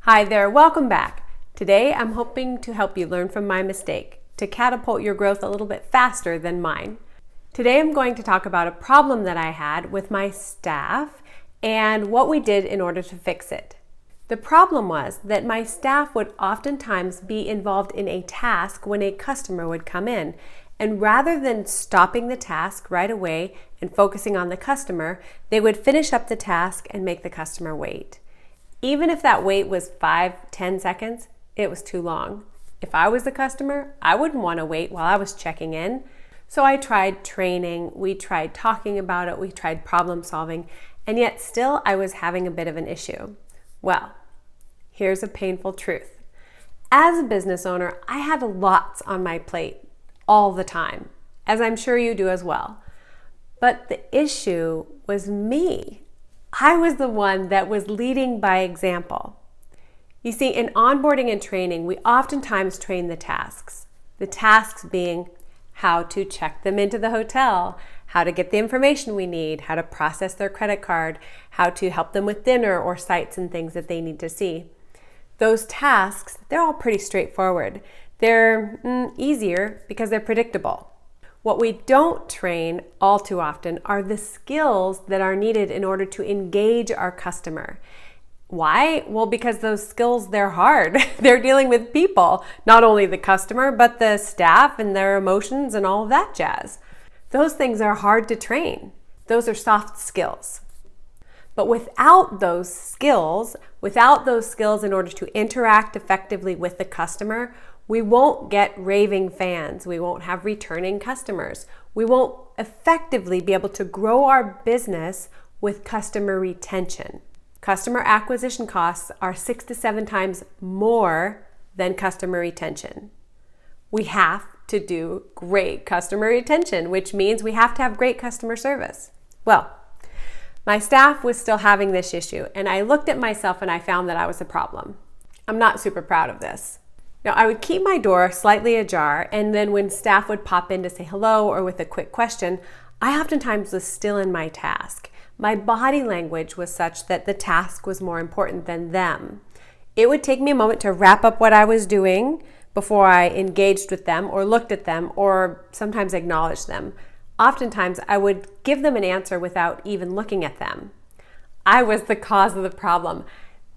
Hi there, welcome back. Today I'm hoping to help you learn from my mistake to catapult your growth a little bit faster than mine. Today I'm going to talk about a problem that I had with my staff and what we did in order to fix it. The problem was that my staff would oftentimes be involved in a task when a customer would come in, and rather than stopping the task right away and focusing on the customer, they would finish up the task and make the customer wait. Even if that wait was 5-10 seconds, it was too long. If I was the customer, I wouldn't want to wait while I was checking in. So I tried training, we tried talking about it, we tried problem solving, and yet still I was having a bit of an issue. Well, here's a painful truth. As a business owner, I had lots on my plate all the time, as I'm sure you do as well. But the issue was me. I was the one that was leading by example. You see, in onboarding and training, we oftentimes train the tasks being how to check them into the hotel, how to get the information we need, how to process their credit card, how to help them with dinner or sites and things that they need to see. Those tasks, they're all pretty straightforward. They're easier because they're predictable. What we don't train all too often are the skills that are needed in order to engage our customer. Why? Well, because those skills, they're hard. They're dealing with people, not only the customer, but the staff and their emotions and all of that jazz. Those things are hard to train. Those are soft skills. But without those skills in order to interact effectively with the customer, we won't get raving fans. We won't have returning customers. We won't effectively be able to grow our business with customer retention. Customer acquisition costs are 6 to 7 times more than customer retention. We have to do great customer retention, which means we have to have great customer service. Well, my staff was still having this issue, and I looked at myself and I found that I was the problem. I'm not super proud of this. Now, I would keep my door slightly ajar, and then when staff would pop in to say hello or with a quick question, I oftentimes was still in my task. My body language was such that the task was more important than them. It would take me a moment to wrap up what I was doing before I engaged with them or looked at them or sometimes acknowledged them. Oftentimes, I would give them an answer without even looking at them. I was the cause of the problem.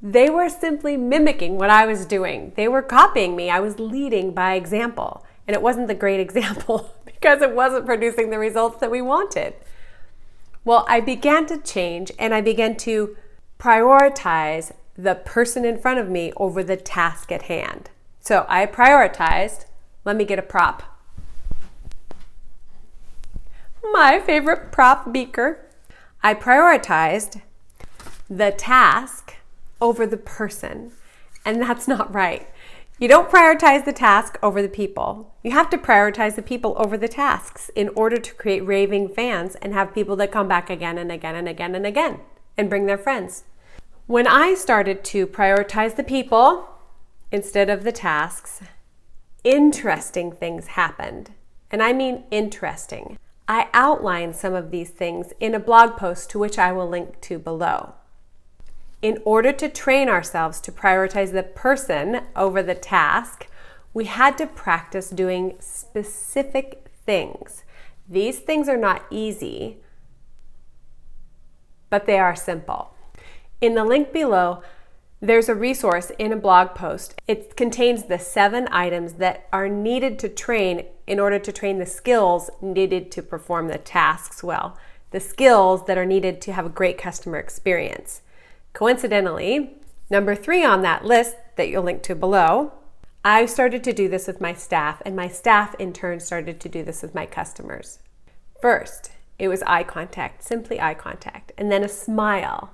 They were simply mimicking what I was doing. They were copying me. I was leading by example. And it wasn't the great example because it wasn't producing the results that we wanted. Well, I began to change and I began to prioritize the person in front of me over the task at hand. So I prioritized, let me get a prop. My favorite prop beaker. I prioritized the task over the person, and that's not right. You don't prioritize the task over the people. You have to prioritize the people over the tasks in order to create raving fans and have people that come back again and again and again and again and bring their friends. When I started to prioritize the people instead of the tasks, interesting things happened. And I mean interesting. I outlined some of these things in a blog post to which I will link to below. In order to train ourselves to prioritize the person over the task, we had to practice doing specific things. These things are not easy, but they are simple. In the link below, there's a resource in a blog post. It contains the 7 items that are needed to train in order to train the skills needed to perform the tasks well, the skills that are needed to have a great customer experience. Coincidentally, number 3 on that list that you'll link to below, I started to do this with my staff, and my staff in turn started to do this with my customers. First, it was eye contact, simply eye contact, and then a smile.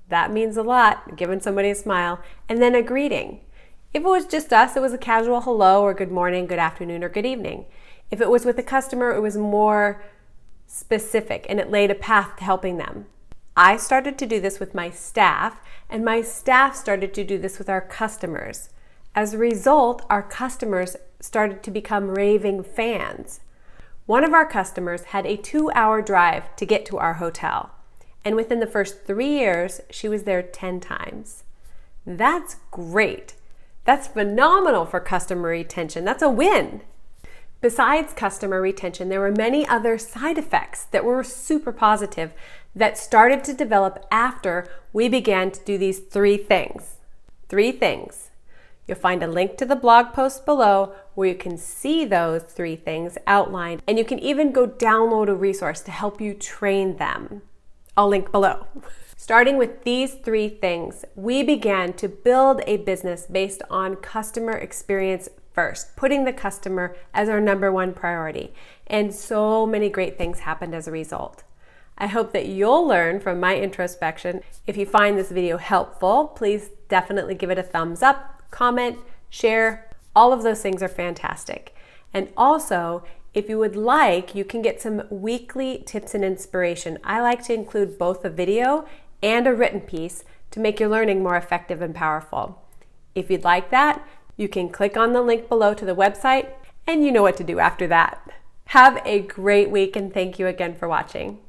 That means a lot, giving somebody a smile, and then a greeting. If it was just us, it was a casual hello or good morning, good afternoon, or good evening. If it was with a customer, it was more specific, and it laid a path to helping them. I started to do this with my staff, and my staff started to do this with our customers. As a result, our customers started to become raving fans. One of our customers had a 2-hour drive to get to our hotel, and within the first 3 years, she was there 10 times. That's great. That's phenomenal for customer retention. That's a win. Besides customer retention, there were many other side effects that were super positive that started to develop after we began to do these 3 things. 3 things. You'll find a link to the blog post below where you can see those 3 things outlined, and you can even go download a resource to help you train them. I'll link below. Starting with these 3 things, we began to build a business based on customer experience first, putting the customer as our number 1 priority. And so many great things happened as a result. I hope that you'll learn from my introspection. If you find this video helpful, please definitely give it a thumbs up, comment, share. All of those things are fantastic. And also, if you would like, you can get some weekly tips and inspiration. I like to include both a video and a written piece to make your learning more effective and powerful. If you'd like that, you can click on the link below to the website, and you know what to do after that. Have a great week, and thank you again for watching.